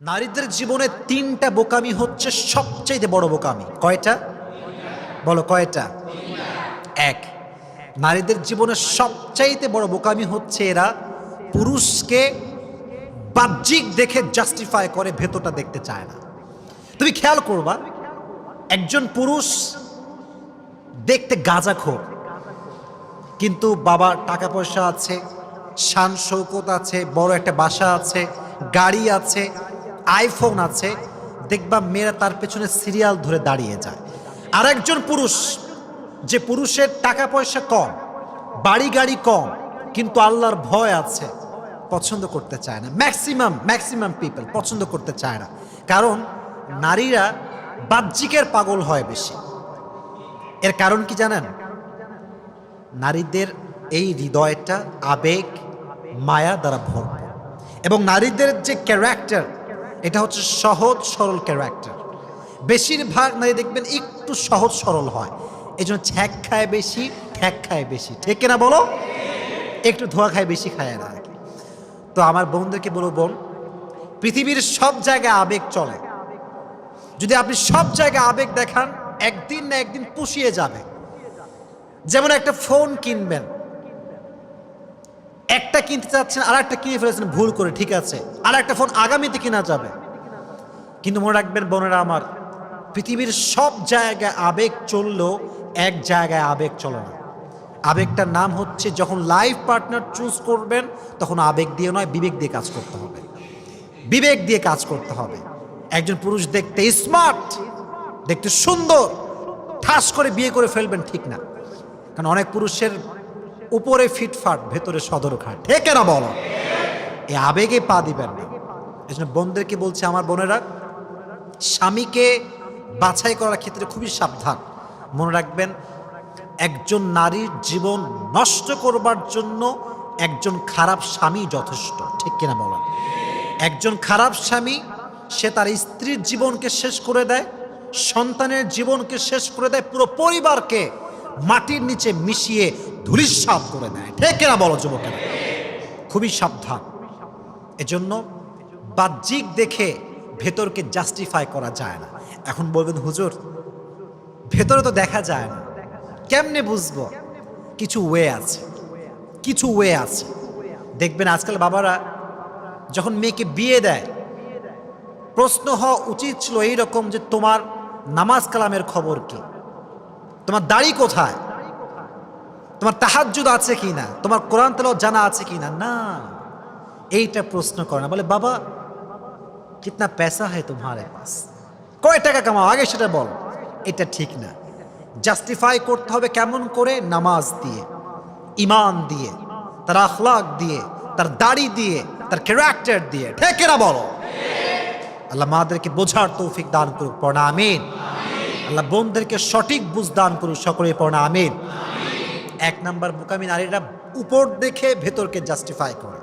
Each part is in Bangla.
নারীদের জীবনে তিনটা বোকামি হচ্ছে সবচেয়ে বড় বোকামি। কয়টা বলো, কয়টা? এক, নারীদের জীবনে সবচাইতে বড় বোকামি হচ্ছে এরা পুরুষকে বাহ্যিক দেখে জাস্টিফাই করে, ভেতরটা দেখতে চায় না। তুমি খেয়াল করবা, একজন পুরুষ দেখতে গাঁজাখোর, কিন্তু বাবার টাকা পয়সা আছে, শান শৌকত আছে, বড় একটা বাসা আছে, গাড়ি আছে, আইফোন আছে, দেখবা মেয়েরা তার পেছনে সিরিয়াল ধরে দাঁড়িয়ে যায়। আর একজন পুরুষ, যে পুরুষের টাকা পয়সা কম, বাড়ি গাড়ি কম, কিন্তু আল্লাহর ভয় আছে, পছন্দ করতে চায় না। ম্যাক্সিমাম পিপল পছন্দ করতে চায় না, কারণ নারীরা বাহ্যিকের পাগল হয় বেশি। এর কারণ কি জানেন? নারীদের এই হৃদয়টা আবেগ মায়া দ্বারা ভরপুর, এবং নারীদের যে ক্যারেক্টার, এটা হচ্ছে সহজ সরল ক্যারেক্টার। বেশিরভাগ নারী দেখবেন একটু সহজ সরল হয়, এই জন্য ছ্যাক খায় বেশি, ঠ্যাক খায় বেশি, ঠিক কিনা বলো? একটু ধোয়া খায় বেশি, খায় না আর কি। তো আমার বোনদেরকে বলবো, বোন, পৃথিবীর সব জায়গায় আবেগ চলে। যদি আপনি সব জায়গায় আবেগ দেখান, একদিন না একদিন পুষিয়ে যাবে। যেমন একটা ফোন কিনবেন, একটা কিনতে চাচ্ছেন, আর একটা কিনে ফেলেছেন ভুল করে, ঠিক আছে, আর একটা ফোন আগামীতে কিনা যাবে। কিন্তু মনে রাখবেন বোনেরা আমার, পৃথিবীর সব জায়গায় আবেগ চললেও এক জায়গায় আবেগ চলে না। আবেগটার নাম হচ্ছে, যখন লাইফ পার্টনার চুজ করবেন, তখন আবেগ দিয়ে নয়, বিবেক দিয়ে কাজ করতে হবে। বিবেক দিয়ে কাজ করতে হবে। একজন পুরুষ দেখতে স্মার্ট, দেখতে সুন্দর, ঠাস করে বিয়ে করে ফেলবেন, ঠিক না। কারণ অনেক পুরুষের উপরে ফিটফাট, ভেতরে সদরঘাট, ঠিক না বলো? এই আবেগে পা দিবেন না। এই জন্য বোনদেরকে বলছে, আমার বোনেরা, স্বামীকে বাছাই করার ক্ষেত্রে খুবই সাবধান। মনে রাখবেন, একজন নারীর জীবন নষ্ট করবার জন্য একজন খারাপ স্বামী যথেষ্ট, ঠিক কিনা বলেন? একজন খারাপ স্বামী, সে তার স্ত্রীর জীবনকে শেষ করে দেয়, সন্তানের জীবনকে শেষ করে দেয়, পুরো পরিবারকে মাটির নিচে মিশিয়ে ধূলিসাৎ করে দেয়, ঠিক কিনা বলো যুবকেরা? খুবই সাবধান। এজন্য বাহ্যিক দেখে ভেতরকে জাস্টিফাই করা যায় না। এখন বলবেন, হুজুর, ভেতরে তো দেখা যায় না, কেমনে বুঝবো? কিছু ওয়ে আছে, কিছু ওয়ে আছে। দেখবেন আজকাল বাবারা যখন মেয়েকে বিয়ে দেয়, প্রশ্ন হওয়া উচিত ছিল এইরকম যে, তোমার নামাজ কালামের খবর কি? তোমার দাড়ি কোথায়? তোমার তাহাজ্জুদ আছে কি না? তোমার কোরআন তেলাওয়াত জানা আছে কি না? না, এইটা প্রশ্ন করে না। বলে, বাবা, কিতনা পয়সা है तुम्हारे पास? কয় টাকা কামাও, আগে সেটা বল। এটা ঠিক না। জাস্টিফাই করতে হবে কেমন করে? নামাজ দিয়ে, ইমান দিয়ে, তার আখলাক দিয়ে, তার দাড়ি দিয়ে, তার ক্যারেক্টার দিয়ে, ঠিক কিনা বলো? আল্লাহ মাদেরকে বোঝার তৌফিক দান করুক, পড়না আমিন। আল্লাহ বোনদেরকে সঠিক বুঝ দান করুক, সকলে পড়না আমিন। এক নাম্বার বোকামি, নারীরা উপর দেখে ভেতরকে জাস্টিফাই করে,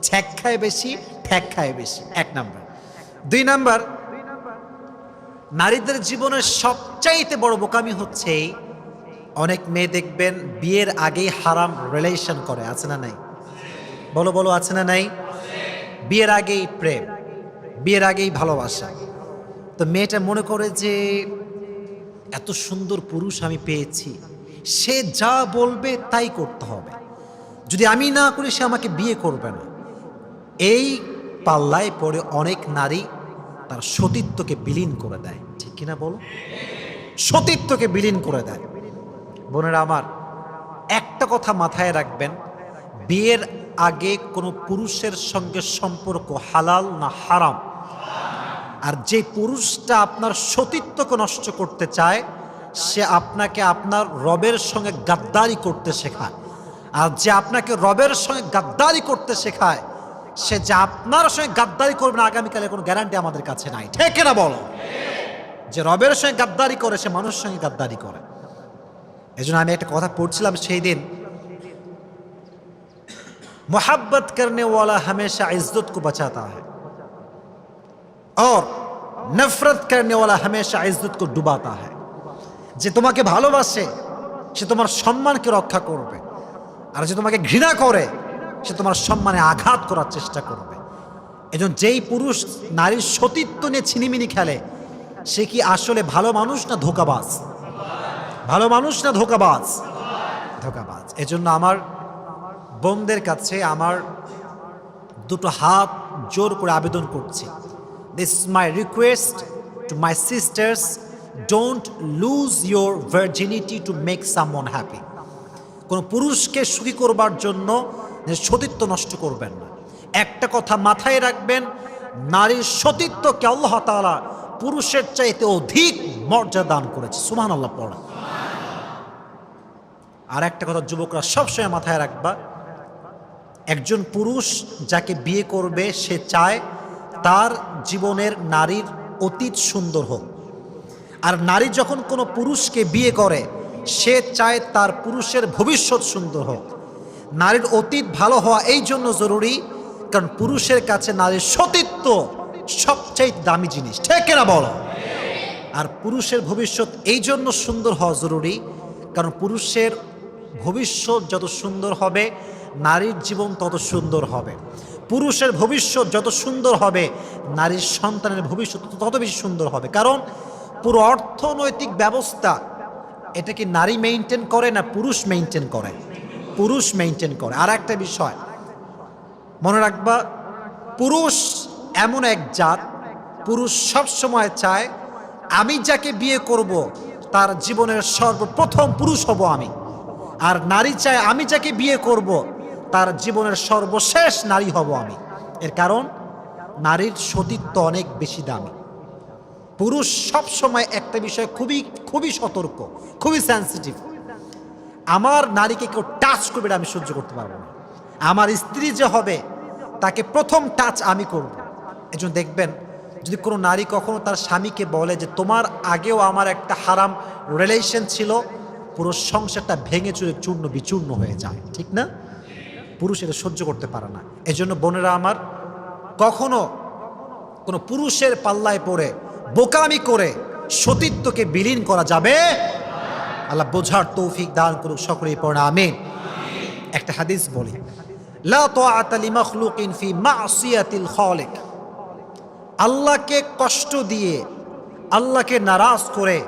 ছ্যাক খায় বেশি, ঠ্যাক খায় বেশি, এক নাম্বার। দুই নাম্বার, নারীদের জীবনের সবচাইতে বড় বোকামি হচ্ছে, অনেক মেয়ে দেখবেন বিয়ের আগেই হারাম রিলেশন করে, আছে না নাই? বলো বলো, আছে না নাই? বিয়ের আগেই প্রেম, বিয়ের আগেই ভালোবাসা। তো মেয়েটা মনে করে যে, এত সুন্দর পুরুষ আমি পেয়েছি, সে যা বলবে তাই করতে হবে, যদি আমি না করি সে আমাকে বিয়ে করবে না। এই পাল্লায় পড়ে অনেক নারী তার সতীত্বকে বিলীন করে দেয়, ঠিক কিনা বলো? সতীত্বকে বিলীন করে দেয়। বোনেরা আমার, একটা কথা মাথায় রাখবেন, বিয়ের আগে কোনো পুরুষের সঙ্গে সম্পর্ক হালাল না হারাম। আর যে পুরুষটা আপনার সতীত্বকে নষ্ট করতে চায়, সে আপনাকে আপনার রবের সঙ্গে গাদ্দারি করতে শেখায়। আর যে আপনাকে রবের সঙ্গে গাদ্দারি করতে শেখায়, সে যে আপনার সঙ্গে গাদ্দারি করবে না আগামীকালে কোনো গ্যারান্টি আমাদের কাছে নাই, ঠিক না বলো? যে রবের সঙ্গে গাদ্দারি করে, সে মানুষের সঙ্গে গাদ্দারি করে। এই জন্য আমি একটা কথা পড়ছিলাম সেই দিন, मोहब्बत करने वाला हमेशा इज्जत को बचाता है और नफरत करने वाला हमेशा इज्जत को डुबाता है। যে তোমাকে ভালোবাসে সে তোমার সম্মানকে রক্ষা করবে, আর যে তোমাকে ঘৃণা করে সে তোমার সম্মানে আঘাত করার চেষ্টা করবে। এজন্য যেই পুরুষ নারীর সতীত্ব নিয়ে ছিনিমিনি খেলে সে কি আসলে ভালো মানুষ না ধোঁকাবাজ? ভালো মানুষ না ধোঁকাবাজ? ধোঁকাবাজ। এজন্য আমার বোনদের কাছে আমার দুটো হাত জোর করে আবেদন করছি, this is my request to my sisters, don't lose your virginity to make someone happy. কোনো পুরুষকে সুখী করবার জন্য সতীত্ব নষ্ট করবেন না। একটা কথা মাথায় রাখবেন, নারীর সতীত্বকে আল্লাহ তাআলা পুরুষের চাইতে অধিক মর্যাদা দান করেছে। সুবহানাল্লাহ পড়া। আর একটা কথা যুবকরা সবসময় মাথায় রাখবা, একজন পুরুষ যাকে বিয়ে করবে সে চায় তার জীবনের নারীর অতীত সুন্দর হোক। আর নারী যখন কোনো পুরুষকে বিয়ে করে সে চায় তার পুরুষের ভবিষ্যৎ সুন্দর হোক। নারীর অতীত ভালো হওয়া এই জন্য জরুরি, কারণ পুরুষের কাছে নারীর সতীত্ব সবচেয়ে দামি জিনিস, ঠিক না বলো? আর পুরুষের ভবিষ্যৎ এই জন্য সুন্দর হওয়া জরুরি, কারণ পুরুষের ভবিষ্যৎ যত সুন্দর হবে নারীর জীবন তত সুন্দর হবে। পুরুষের ভবিষ্যৎ যত সুন্দর হবে নারীর সন্তানের ভবিষ্যৎ তত বেশি সুন্দর হবে। কারণ পুরো অর্থনৈতিক ব্যবস্থা এটা কি নারী মেইনটেইন করে না পুরুষ মেইনটেইন করে? পুরুষ মেইনটেইন করে। আর একটা বিষয় মনে রাখবা, পুরুষ এমন এক জাত, পুরুষ সবসময় চায় আমি যাকে বিয়ে করব তার জীবনের সর্বপ্রথম পুরুষ হব আমি। আর নারী চায় আমি যাকে বিয়ে করব তার জীবনের সর্বশেষ নারী হব আমি। এর কারণ নারীর সতীত্ব অনেক বেশি দামি। পুরুষ সবসময় একটা বিষয় খুবই খুবই সতর্ক, খুবই সেন্সিটিভ। আমার নারীকে কেউ টাচ করবে এটা আমি সহ্য করতে পারবো না। আমার স্ত্রী যে হবে তাকে প্রথম টাচ আমি করব। এজন্য দেখবেন যদি কোনো নারী কখনো তার স্বামীকে বলে যে তোমার আগেও আমার একটা হারাম রিলেশন ছিল, পুরো সংসারটা ভেঙে চুরে চূর্ণ বিচূর্ণ হয়ে যায়, ঠিক না? পুরুষ এটা সহ্য করতে পারে না। এজন্য বোনেরা আমার, কখনো কোনো পুরুষের পাল্লায় পড়ে বোকামি করে সতীত্বকে বিলীন করা যাবে। আল্লাহ বোঝার তৌফিক দান করুক, সকলেই পড়া আমিন। একটা হাদিস বলি, লা তাআতা লিমাখলুকিন ফি মাসিয়াতিল খালিক। আল্লাহকে কষ্ট দিয়ে, আল্লাহকে নারাজ করে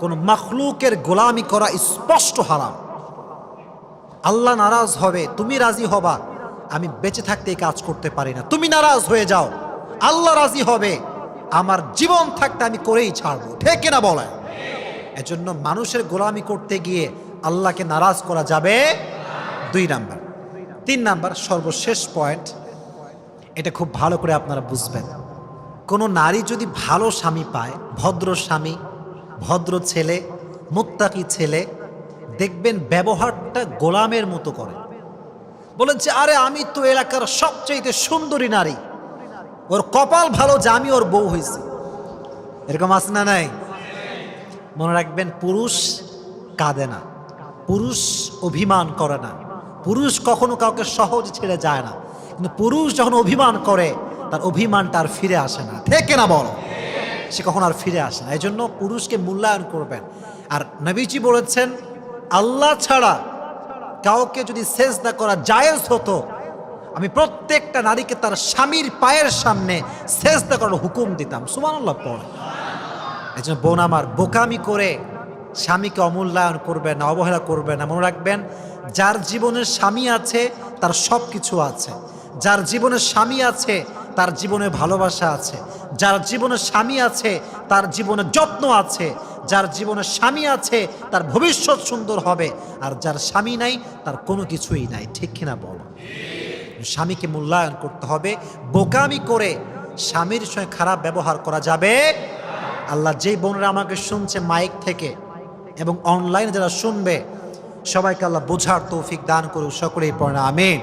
কোন মাখলুকের গোলামি করা স্পষ্ট হারাম। আল্লাহ নারাজ হবে, তুমি রাজি হবা, আমি বেঁচে থাকতে এই কাজ করতে পারি না। তুমি নারাজ হয়ে যাও, আল্লাহ রাজি হবে, আমার জীবন থাকতে আমি করেই ছাড়বো, ঠিক না বলে? এজন্য মানুষের গোলামি করতে গিয়ে আল্লাহকে নারাজ করা যাবে। 2 নাম্বার। 3 নাম্বার সর্বশেষ পয়েন্ট, এটা খুব ভালো করে আপনারা বুঝবেন। কোনো নারী যদি ভালো স্বামী পায়, ভদ্র স্বামী, ভদ্র ছেলে, মুত্তাকি ছেলে, দেখবেন ব্যবহারটা গোলামের মতো করে। বলেন যে আরে আমি তো এলাকার সবচেয়ে সুন্দরী নারী, ওর কপাল ভালো যে আমি ওর বউ হয়েছি। এরকম আছে না নাই? মনে রাখবেন, পুরুষ কাঁদে না, পুরুষ অভিমান করে না, পুরুষ কখনো কাউকে সহজে ছেড়ে যায় না। কিন্তু পুরুষ যখন অভিমান করে তার অভিমানটা আর ফিরে আসে না, ঠিক না বলো? সে কখন আর ফিরে আসে না। এই জন্য পুরুষকে মূল্যায়ন করবেন। আর নবীজি বলেছেন, আল্লাহ ছাড়া কাউকে যদি সেজদা করা জায়েজ হতো, আমি প্রত্যেকটা নারীকে তার স্বামীর পায়ের সামনে সেজদা করার হুকুম দিতাম। সুবহানাল্লাহ পড়ে। এই জন্য বোন আমার, বোকামি করে স্বামীকে অমূল্যায়ন করবেন না, অবহেলা করবেন না। মনে রাখবেন, যার জীবনের স্বামী আছে তার সব কিছু আছে। যার জীবনের স্বামী আছে তার জীবনে ভালোবাসা আছে। যার জীবনের স্বামী আছে তার জীবনে যত্ন আছে। যার জীবনে স্বামী আছে তার ভবিষ্যৎ সুন্দর হবে। আর যার স্বামী নাই তার কোনো কিছুই নাই, ঠিক কিনা বলো? স্বামীকে মূল্যায়ন করতে হবে। বোকামি করে স্বামীর সঙ্গে খারাপ ব্যবহার করা যাবে। আল্লাহ যেই বোনরা আমাকে শুনছে মাইক থেকে এবং অনলাইনে যারা শুনবে, সবাইকে আল্লাহ বোঝার তৌফিক দান করুক, সকলেই পড়ে আমিন।